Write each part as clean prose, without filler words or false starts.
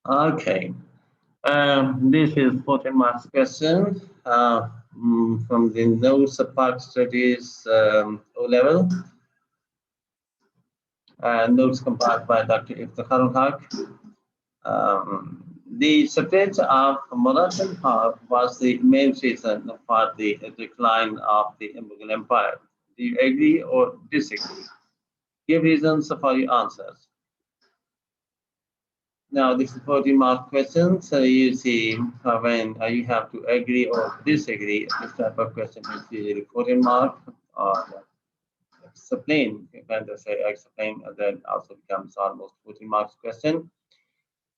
Okay. This is 14 marks question from the Notes of Park Studies O level. Notes compiled by Dr. Iftikhar Haq. The subject of Marathan Empire was the main reason for the decline of the Mughal Empire. Do you agree or disagree? Give reasons for your answers. Now, this is 14-mark question. So you see when you have to agree or disagree, this type of question is usually 14 mark or explain. When they say explain, then also becomes almost 14 marks question.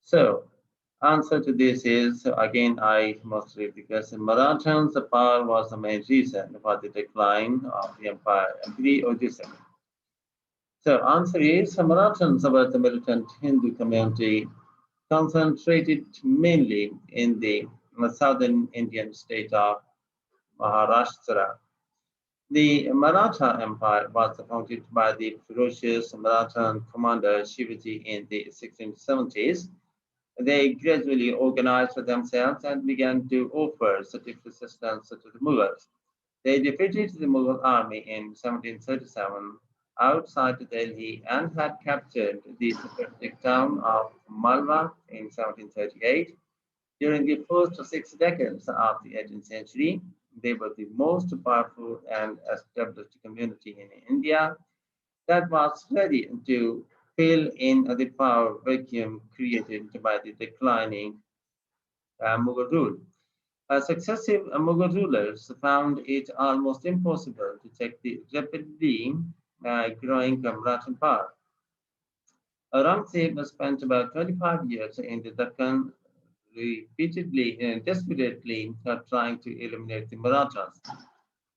So answer to this is, again, I must read the question. Marathans power was the main reason for the decline of the empire. Agree or disagree? So answer is, Marathans were the militant Hindu community concentrated mainly in the southern Indian state of Maharashtra. The Maratha Empire was founded by the ferocious Marathan commander Shivaji in the 1670s. They gradually organized themselves and began to offer strategic resistance to the Mughals. They defeated the Mughal army in 1737 outside Delhi and had captured the strategic town of Malwa in 1738. During the first 6 decades of the 18th century, they were the most powerful and established community in India that was ready to fill in the power vacuum created by the declining Mughal rule. Successive Mughal rulers found it almost impossible to check the rapidly growing Maratha power. Aurangzeb spent about 25 years in the Deccan, repeatedly and desperately trying to eliminate the Marathas.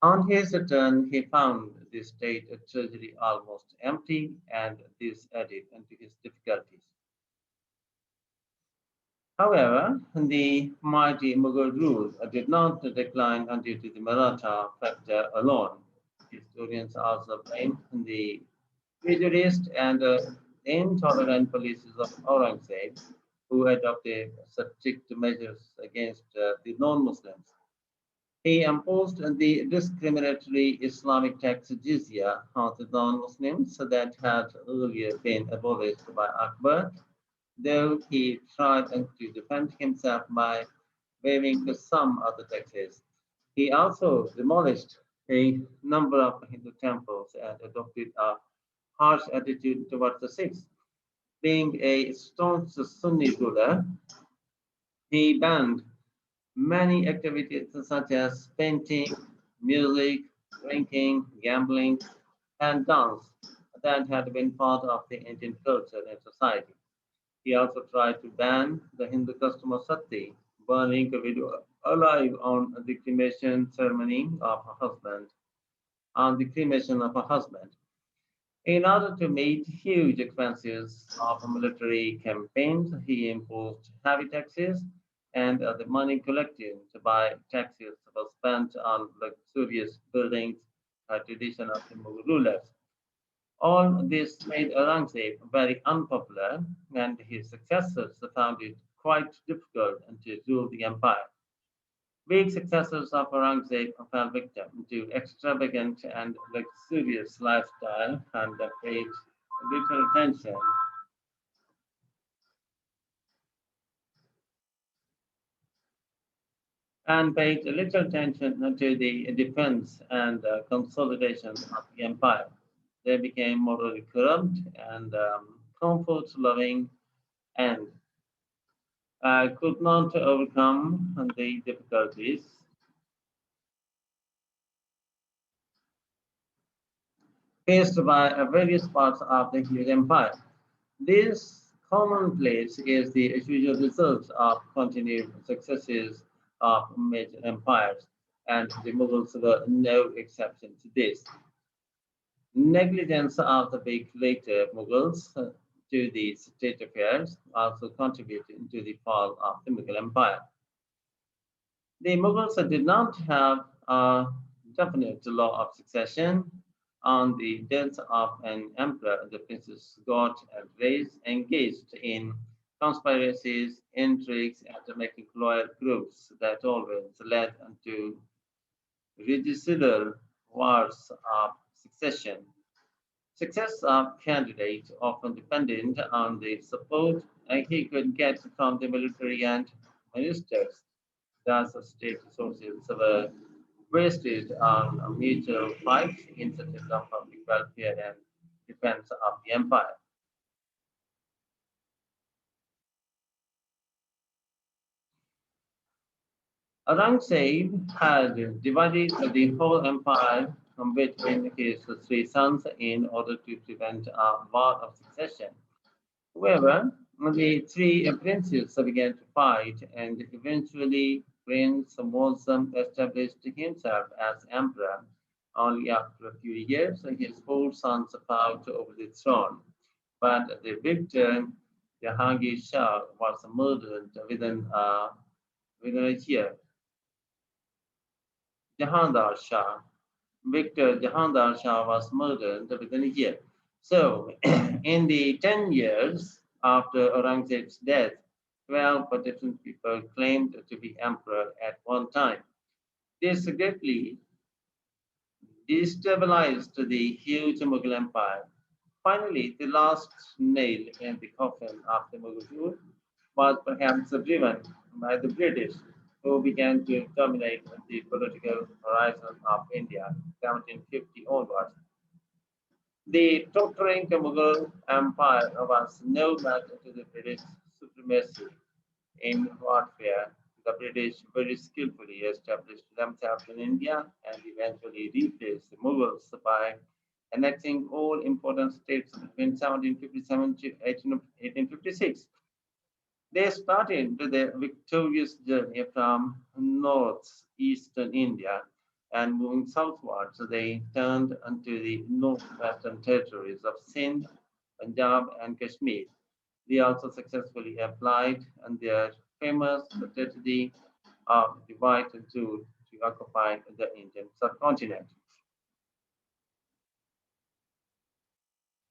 On his return, he found the state treasury almost empty, and this added to his difficulties. However, the mighty Mughal rule did not decline due to the Maratha factor alone. Historians also blame the prejudiced and intolerant policies of Aurangzeb, who adopted strict measures against the non-Muslims. He imposed the discriminatory Islamic tax jizya on the non-Muslims that had earlier been abolished by Akbar, though he tried to defend himself by waiving some other taxes. He also demolished a number of Hindu temples and adopted a harsh attitude towards the Sikhs. Being a staunch Sunni ruler, he banned many activities such as painting, music, drinking, gambling, and dance that had been part of the Indian culture and society. He also tried to ban the Hindu custom of sati, burning a widow alive on the cremation ceremony of her husband, on the cremation of her husband. In order to meet huge expenses of military campaigns, he imposed heavy taxes, and the money collected by taxes was spent on luxurious buildings, a tradition of the Mughal rulers. All this made Aurangzeb very unpopular, and his successors found it quite difficult to rule the empire. Weak successors of Aurangzeb fell victim to extravagant and luxurious lifestyle and little attention paid little attention to the defense and consolidation of the empire. They became morally corrupt and comfort-loving and could not overcome the difficulties faced by various parts of the huge empire. This commonplace is the usual result of continued successes of major empires, and the Mughals were no exception to this. Negligence of the big later Mughals to the state affairs also contributed to the fall of the Mughal Empire. The Mughals did not have a definite law of succession. On the death of an emperor, the princes got and raised engaged in conspiracies, intrigues, and making loyal groups that always led to regicides wars of succession. Success of candidate often depended on the support he could get from the military and ministers. Thus, state resources were wasted on mutual fights instead of public welfare and defense of the empire. Aurangzeb had divided the whole empire between his three sons in order to prevent a war of succession. However, the three princes began to fight, and eventually Prince Mosam established himself as emperor. Only after a few years, his four sons fought over the throne, but the victor, Jahangir Shah, was murdered within a year. Jahandar Shah, Victor Jahandar Shah was murdered within a year. So, in the 10 years after Aurangzeb's death, 12 different people claimed to be emperor at one time. This greatly destabilized the huge Mughal Empire. Finally, the last nail in the coffin of the Mughal rule was perhaps driven by the British, who began to dominate the political horizon of India 1750 onwards. The tottering Mughal Empire was no match to the British supremacy in warfare. The British very skillfully established themselves in India and eventually replaced the Mughals by annexing all important states between 1757 to 1856. They started their victorious journey from northeastern India and moving southwards, they turned into the northwestern territories of Sindh, Punjab, and Kashmir. They also successfully applied their famous strategy of divide and rule to occupy the Indian subcontinent.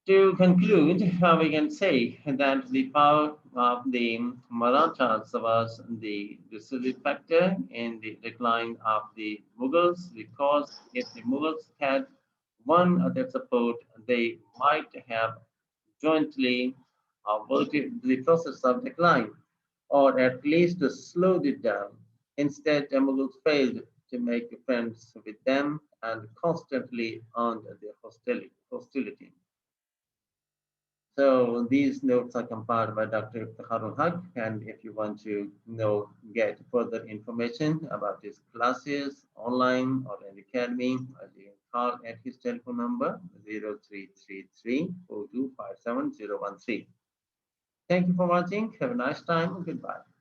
To conclude, we can say that the power of the Marathas was the decisive factor in the decline of the Mughals because if the Mughals had won their support, they might have jointly averted the process of decline or at least slowed it down. Instead, the Mughals failed to make friends with them and constantly earned their hostility. So these notes are compiled by Dr. Iftikharul Haq, and if you want to get further information about his classes online or in the academy, you can call at his telephone number 0333 Thank you for watching. Have a nice time. Goodbye.